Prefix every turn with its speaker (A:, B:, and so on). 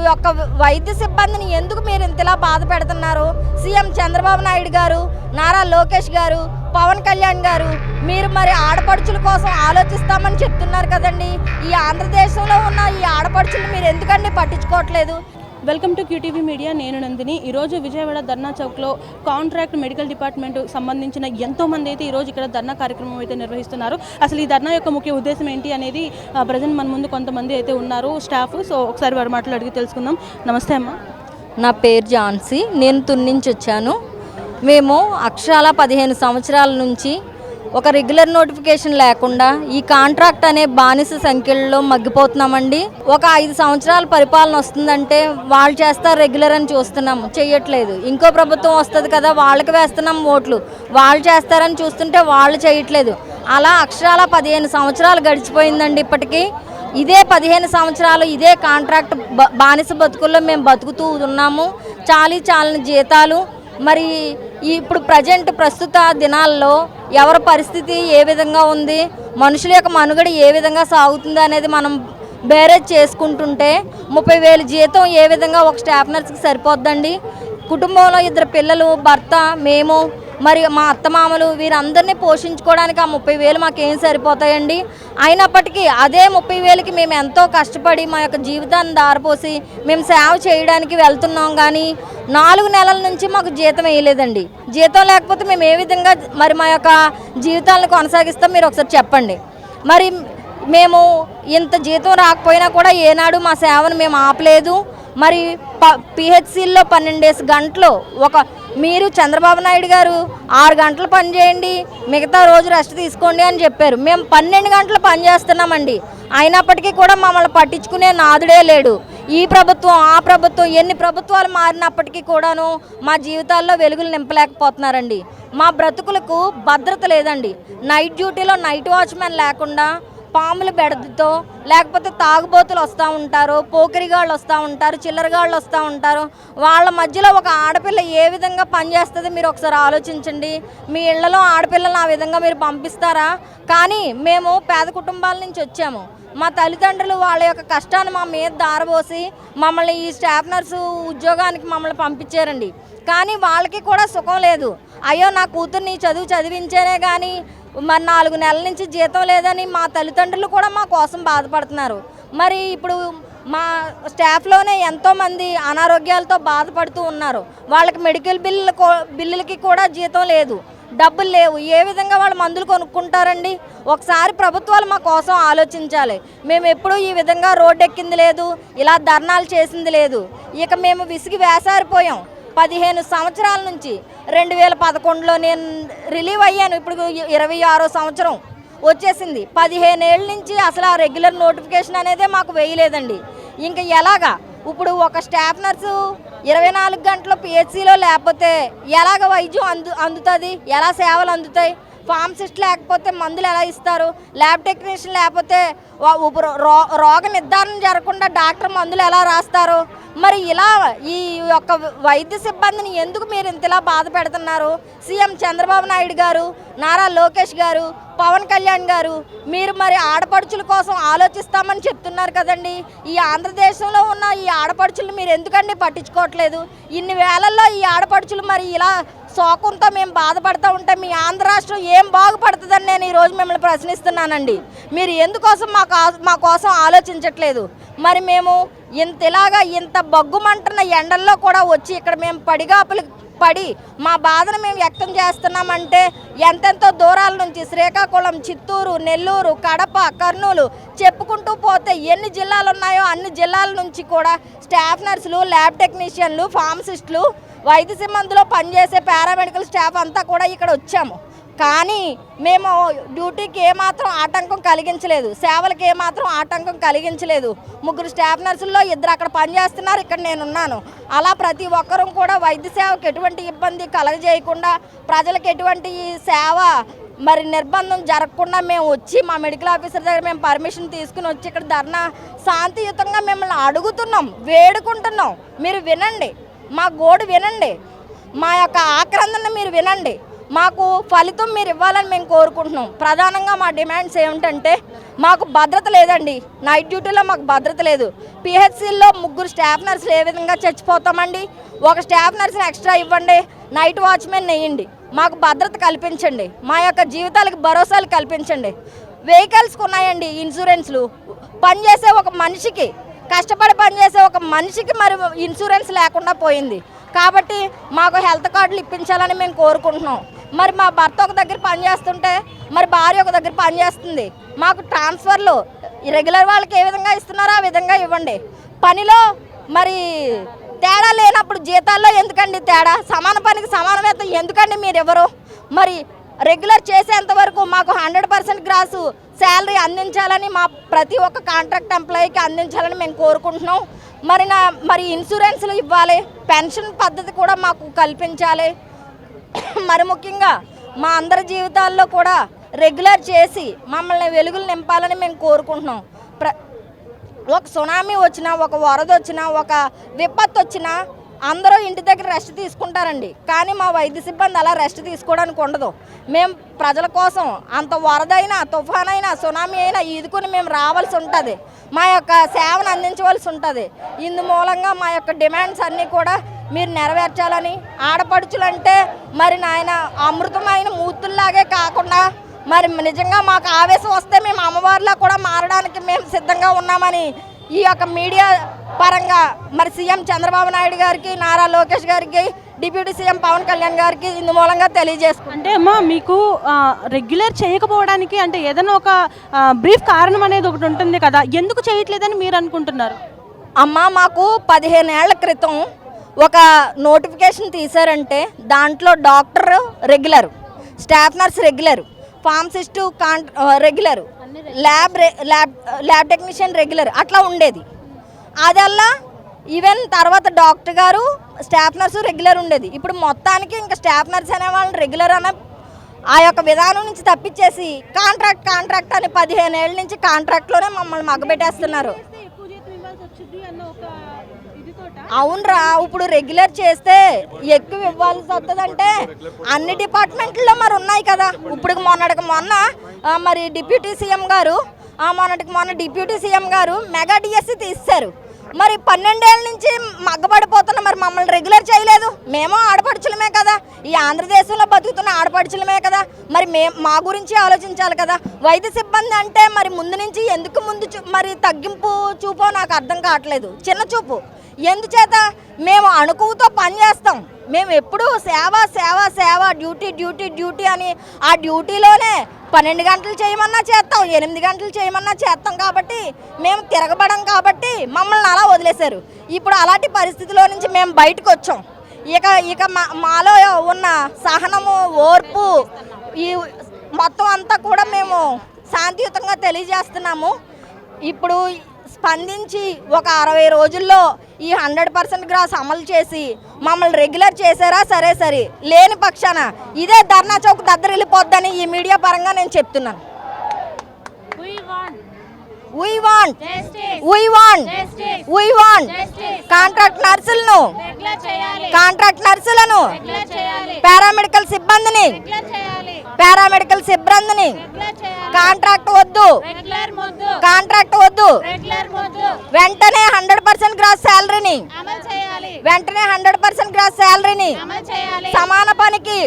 A: యొక్క వైద్య సిబ్బందిని ఎందుకు మీరు ఇంతలా బాధ పెడుతున్నారు? సీఎం చంద్రబాబు నాయుడు గారు, నారా లోకేష్ గారు, పవన్ కళ్యాణ్ గారు మీరు మరి ఆడపడుచుల కోసం ఆలోచిస్తామని చెప్తున్నారు కదండి. ఈ ఆంధ్రదేశంలో ఉన్న ఈ ఆడపడుచులు మీరు ఎందుకండి పట్టించుకోవట్లేదు?
B: Welcome to QTV media. నేను నందిని. ఈరోజు విజయవాడ ధర్నా చౌక్లో కాంట్రాక్ట్ మెడికల్ డిపార్ట్మెంట్ సంబంధించిన ఎంతోమంది అయితే ఈరోజు ఇక్కడ ధర్నా కార్యక్రమం అయితే నిర్వహిస్తున్నారు. అసలు ఈ ధర్నా యొక్క ముఖ్య ఉద్దేశం ఏంటి అనేది ప్రజెంట్ మన ముందు కొంతమంది అయితే ఉన్నారు స్టాఫ్. సో ఒకసారి వారి మాటలు అడిగి తెలుసుకుందాం. నమస్తే అమ్మ.
A: నా పేరు ఝాన్సీ. నేను తుని నుంచి వచ్చాను. మేము అక్షరాల 15 సంవత్సరాల నుంచి ఒక రెగ్యులర్ నోటిఫికేషన్ లేకుండా ఈ కాంట్రాక్ట్ అనే బానిస సంఖ్యల్లో మగ్గిపోతున్నామండి. ఒక 5 సంవత్సరాల పరిపాలన వస్తుందంటే వాళ్ళు చేస్తారు రెగ్యులర్ అని చూస్తున్నాము, చేయట్లేదు. ఇంకో ప్రభుత్వం వస్తుంది కదా, వాళ్ళకి వేస్తున్నాం ఓట్లు, వాళ్ళు చేస్తారని చూస్తుంటే వాళ్ళు చేయట్లేదు. అలా అక్షరాల 15 సంవత్సరాలు గడిచిపోయిందండి. ఇప్పటికీ ఇదే 15 సంవత్సరాలు ఇదే కాంట్రాక్ట్ బానిస బతుకుల్లో మేము బతుకుతూ ఉన్నాము. చాలని జీతాలు. మరి ఇప్పుడు ప్రస్తుత దినాల్లో ఎవరి పరిస్థితి ఏ విధంగా ఉంది, మనుషుల యొక్క మనుగడ ఏ విధంగా సాగుతుంది అనేది మనం బేరేజ్ చేసుకుంటుంటే 30,000 జీతం ఏ విధంగా ఒక స్టాఫ్ నర్స్కి సరిపోద్దండి? కుటుంబంలో 2 పిల్లలు, భర్త, మేము, మరి మా అత్తమామలు వీరందరినీ పోషించుకోవడానికి ఆ 30,000 మాకేం సరిపోతాయండి? అయినప్పటికీ అదే 30,000కి మేము ఎంతో కష్టపడి మా యొక్క జీవితాన్ని దారిపోసి మేము సేవ చేయడానికి వెళ్తున్నాం. కానీ 4 నెలల నుంచి మాకు జీతం వేయలేదండి. జీతం లేకపోతే మేము ఏ విధంగా మరి మా యొక్క జీవితాలను కొనసాగిస్తాం మీరు ఒకసారి చెప్పండి. మరి మేము ఇంత జీతం రాకపోయినా కూడా ఏనాడు మా సేవను మేము ఆపలేదు. మరి పిహెచ్సిల్లో 12 గంటలు మీరు చంద్రబాబు నాయుడు గారు 6 గంటలు పని చేయండి, మిగతా రోజు రెస్ట్ తీసుకోండి అని చెప్పారు. మేము 12 గంటలు పని చేస్తున్నామండి. అయినప్పటికీ కూడా మమ్మల్ని పట్టించుకునే నాదుడే లేడు. ఈ ప్రభుత్వం ఆ ప్రభుత్వం ఎన్ని ప్రభుత్వాలు మారినప్పటికీ కూడాను మా జీవితాల్లో వెలుగులు నింపలేకపోతున్నారండి. మా బ్రతుకులకు భద్రత లేదండి. నైట్ డ్యూటీలో నైట్ వాచ్మెన్ లేకుండా పాముల బెడదతో, లేకపోతే తాగుబోతులు వస్తూ ఉంటారు, పోకిరిగాళ్ళు వస్తూ ఉంటారు, చిల్లరగాళ్ళు వస్తూ ఉంటారు. వాళ్ళ మధ్యలో ఒక ఆడపిల్ల ఏ విధంగా పనిచేస్తుంది మీరు ఒకసారి ఆలోచించండి. మీ ఇళ్లలో ఆడపిల్లలను ఆ విధంగా మీరు పంపిస్తారా? కానీ మేము పేద కుటుంబాల నుంచి వచ్చాము. మా తల్లిదండ్రులు వాళ్ళ యొక్క కష్టాన్ని మా మీద దారబోసి మమ్మల్ని ఈ స్టాఫ్ నర్సు ఉద్యోగానికి మమ్మల్ని పంపించారండి. కానీ వాళ్ళకి కూడా సుఖం లేదు. అయ్యో నా కూతుర్ని చదివించేనే కానీ మరి 4 నెలల నుంచి జీతం లేదని మా తల్లిదండ్రులు కూడా మా కోసం బాధపడుతున్నారు. మరి ఇప్పుడు మా స్టాఫ్లోనే ఎంతోమంది అనారోగ్యాలతో బాధపడుతూ ఉన్నారు. వాళ్ళకి మెడికల్ బిల్లులకి కూడా జీతం లేదు, డబ్బులు లేవు. ఏ విధంగా వాళ్ళు మందులు కొనుక్కుంటారండి? ఒకసారి ప్రభుత్వాలు మా కోసం ఆలోచించాలి. మేము ఎప్పుడూ ఈ విధంగా రోడ్డు ఎక్కింది లేదు, ఇలా ధర్నాలు చేసింది లేదు. ఇక మేము విసిగి వేసారిపోయాం. 15 సంవత్సరాల నుంచి 2011లో నేను రిలీవ్ అయ్యాను. ఇప్పుడు 26వ సంవత్సరం వచ్చేసింది. 15 ఏళ్ళ నుంచి అసలు ఆ రెగ్యులర్ నోటిఫికేషన్ అనేదే మాకు వేయలేదండి. ఇంకా ఎలాగా ఇప్పుడు ఒక స్టాఫ్ నర్సు 24 గంటలు పిహెచ్సిలో లేకపోతే ఎలాగ వైద్యం అందుతుంది? ఎలా సేవలు అందుతాయి? ఫార్మసిస్ట్ లేకపోతే మందులు ఎలా ఇస్తారు? ల్యాబ్ టెక్నీషియన్ లేకపోతే రోగ నిర్ధారణ జరగకుండా డాక్టర్ మందులు ఎలా రాస్తారు? మరి ఇలా ఈ యొక్క వైద్య సిబ్బందిని ఎందుకు మీరు ఇంతలా బాధ పెడుతున్నారు? సీఎం చంద్రబాబు నాయుడు గారు, నారా లోకేష్ గారు, పవన్ కళ్యాణ్ గారు మీరు మరి ఆడపడుచుల కోసం ఆలోచిస్తామని చెప్తున్నారు కదండి. ఈ ఆంధ్రదేశంలో ఉన్న ఈ ఆడపడుచులు మీరు ఎందుకండి పట్టించుకోవట్లేదు? ఇన్ని వేళల్లో ఈ ఆడపడుచులు మరి ఇలా శోకంతో మేము బాధపడుతూ ఉంటే మీ ఆంధ్ర రాష్ట్రం ఏం బాగుపడుతుందని నేను ఈరోజు మిమ్మల్ని ప్రశ్నిస్తున్నానండి. మీరు ఎందుకోసం మా కోసం ఆలోచించట్లేదు? మరి మేము ఇంత బగ్గుమంటున్న ఎండల్లో కూడా వచ్చి ఇక్కడ మేము పడిగాపులు పడి మా బాధను మేము వ్యక్తం చేస్తున్నామంటే ఎంతెంతో దూరాల నుంచి శ్రీకాకుళం, చిత్తూరు, నెల్లూరు, కడప, కర్నూలు చెప్పుకుంటూ పోతే ఎన్ని జిల్లాలు ఉన్నాయో అన్ని జిల్లాల నుంచి కూడా స్టాఫ్ నర్సులు, ల్యాబ్ టెక్నీషియన్లు, ఫార్మసిస్టులు, వైద్య సిబ్బందిలో పనిచేసే పారామెడికల్ స్టాఫ్ అంతా కూడా ఇక్కడ వచ్చాము. కానీ మేము డ్యూటీకి ఏమాత్రం ఆటంకం కలిగించలేదు, సేవలకు ఏమాత్రం ఆటంకం కలిగించలేదు. 3 స్టాఫ్ నర్సుల్లో 2 అక్కడ పనిచేస్తున్నారు, ఇక్కడ నేనున్నాను. అలా ప్రతి ఒక్కరూ కూడా వైద్య సేవకు ఎటువంటి ఇబ్బంది కలగజేయకుండా, ప్రజలకు ఎటువంటి సేవ మరి నిర్బంధం జరగకుండా మేము వచ్చి మా మెడికల్ ఆఫీసర్ దగ్గర మేము పర్మిషన్ తీసుకుని వచ్చి ఇక్కడ ధర్నా శాంతియుతంగా మిమ్మల్ని అడుగుతున్నాం, వేడుకుంటున్నాం. మీరు వినండి, మా గోడు వినండి, మా యొక్క ఆక్రందన మీరు వినండి. మాకు ఫలితం మీరు ఇవ్వాలని మేము కోరుకుంటున్నాం. ప్రధానంగా మా డిమాండ్స్ ఏమిటంటే మాకు భద్రత లేదండి. నైట్ డ్యూటీలో మాకు భద్రత లేదు. పిహెచ్సిలో 3 స్టాఫ్ నర్సులు ఏ విధంగా చచ్చిపోతామండి? ఒక స్టాఫ్ నర్సుని ఎక్స్ట్రా ఇవ్వండి, నైట్ వాచ్మెన్ వేయండి, మాకు భద్రత కల్పించండి, మా యొక్క జీవితాలకు భరోసాలు కల్పించండి. వెహికల్స్కి ఉన్నాయండి ఇన్సూరెన్స్లు, పనిచేసే ఒక మనిషికి, కష్టపడి పనిచేసే ఒక మనిషికి మరి ఇన్సూరెన్స్ లేకుండా పోయింది. కాబట్టి మాకు హెల్త్ కార్డులు ఇప్పించాలని మేము కోరుకుంటున్నాం. మరి మా భర్త ఒక దగ్గర పనిచేస్తుంటే మరి భార్య ఒక దగ్గర పనిచేస్తుంది. మాకు ట్రాన్స్ఫర్లు రెగ్యులర్ వాళ్ళకి ఏ విధంగా ఇస్తున్నారో ఆ విధంగా ఇవ్వండి. పనిలో మరి తేడా లేనప్పుడు జీతాల్లో ఎందుకండి తేడా? సమాన పనికి సమాన వేతనం ఎందుకండి మీరు ఎవరు? మరి రెగ్యులర్ చేసేంత వరకు మాకు 100% గ్రాసు శాలరీ అందించాలని, మా ప్రతి ఒక్క కాంట్రాక్ట్ ఎంప్లాయీకి అందించాలని మేము కోరుకుంటున్నాం. మరి ఇన్సూరెన్స్లు ఇవ్వాలి, పెన్షన్ పద్ధతి కూడా మాకు కల్పించాలి. మరి ముఖ్యంగా మా అందరి జీవితాల్లో కూడా రెగ్యులర్ చేసి మమ్మల్ని వెలుగులు నింపాలని మేము కోరుకుంటున్నాం. ఒక సునామీ వచ్చినా, ఒక వరద వచ్చినా, ఒక విపత్తు వచ్చినా అందరూ ఇంటి దగ్గర రెస్ట్ తీసుకుంటారండి. కానీ మా వైద్య సిబ్బంది అలా రెస్ట్ తీసుకోవడానికి ఉండదు. మేము ప్రజల కోసం అంత వరదైనా, తుఫానైనా, సునామీ అయినా ఈదుకొని మేము రావాల్సి ఉంటుంది, మా యొక్క సేవను అందించవలసి ఉంటుంది. ఇందు మూలంగా మా యొక్క డిమాండ్స్ అన్నీ కూడా మీరు నెరవేర్చాలని, ఆడపడుచులంటే మరి నాయన అమృతమైన మూర్తుల్లాగే కాకుండా మరి నిజంగా మాకు ఆవేశం వస్తే మేము అమ్మవారిలా కూడా మారడానికి మేము సిద్ధంగా ఉన్నామని ఈ యొక్క మీడియా పరంగా మరి సీఎం చంద్రబాబు నాయుడు గారికి, నారా లోకేష్ గారికి, డిప్యూటీ సీఎం పవన్ కళ్యాణ్ గారికి ఇందు మూలంగా తెలియజేసుకుంటాం.
B: అంటే అమ్మా మీకు రెగ్యులర్ చేయకపోవడానికి అంటే ఏదైనా ఒక బ్రీఫ్ కారణం అనేది ఒకటి ఉంటుంది కదా, ఎందుకు చేయట్లేదని మీరు అనుకుంటున్నారు?
A: అమ్మ, మాకు 15 ఏళ్ల క్రితం ఒక నోటిఫికేషన్ తీశారంటే దాంట్లో doctor regular, staff nurse regular, pharmacist regular, lab technician regular అట్లా ఉండేది. అదల్లా ఈవెన్ తర్వాత డాక్టర్ గారు, స్టాఫ్ నర్సు రెగ్యులర్ ఉండేది. ఇప్పుడు మొత్తానికి ఇంకా స్టాఫ్ నర్స్ అనే వాళ్ళని రెగ్యులర్ అనే ఆ యొక్క విధానం నుంచి తప్పించేసి కాంట్రాక్ట్ అని 15 ఏళ్ళ నుంచి కాంట్రాక్ట్లోనే మమ్మల్ని మగ్గబెట్టేస్తున్నారు. అవునరా, ఇప్పుడు రెగ్యులర్ చేస్తే ఎక్కువ ఇవ్వాల్సి వస్తుందంటే అన్ని డిపార్ట్మెంట్లో మరి ఉన్నాయి కదా. ఇప్పుడు మొన్న మరి డిప్యూటీ సీఎం గారు డిప్యూటీ సీఎం గారు మెగా డిఎస్సి తీస్తారు. మరి 12 ఏళ్ళ నుంచి మగ్గబడిపోతున్న మరి మమ్మల్ని రెగ్యులర్ చేయలేదు. మేము ఆడపడుచులమే కదా, ఈ ఆంధ్రదేశంలో బతుకుతున్న ఆడపడుచులమే కదా, మరి మా గురించి ఆలోచించాలి కదా. వైద్య సిబ్బంది అంటే మరి ముందు నుంచి ఎందుకు మరి తగ్గింపు చూపో నాకు అర్థం కావట్లేదు, చిన్న చూపు. ఎందుచేత మేము అణుకువతో పనిచేస్తాం. మేము ఎప్పుడూ సేవ డ్యూటీ అని ఆ డ్యూటీలోనే 12 గంటలు చేయమన్నా చేస్తాం, 8 గంటలు చేయమన్నా చేస్తాం. కాబట్టి మేము తిరగబడం కాబట్టి మమ్మల్ని అలా వదిలేశారు. ఇప్పుడు అలాంటి పరిస్థితిలో నుంచి మేము బయటకు వచ్చాం. ఇక మాలో ఉన్న సహనము, ఓర్పు ఈ మొత్తం అంతా కూడా మేము శాంతియుతంగా తెలియజేస్తున్నాము. ఇప్పుడు స్పందించి ఒక 60 రోజుల్లో ఈ 100% గ్రాస్ అమలు చేసి మమ్మల్ని రెగ్యులర్ చేశారా సరే, లేని పక్షాన ఇదే ధర్నా చౌక్ దద్దరిల్లిపోద్దని ఈ మీడియా పరంగా నేను చెప్తున్నాను. We want కాంట్రాక్ట్ నర్సులను పారామెడికల్ సిబ్బందిని కాంట్రాక్ట్ వద్దు, వెంటనే 100% గ్రాస్ శాలరీని, సమాన పనికి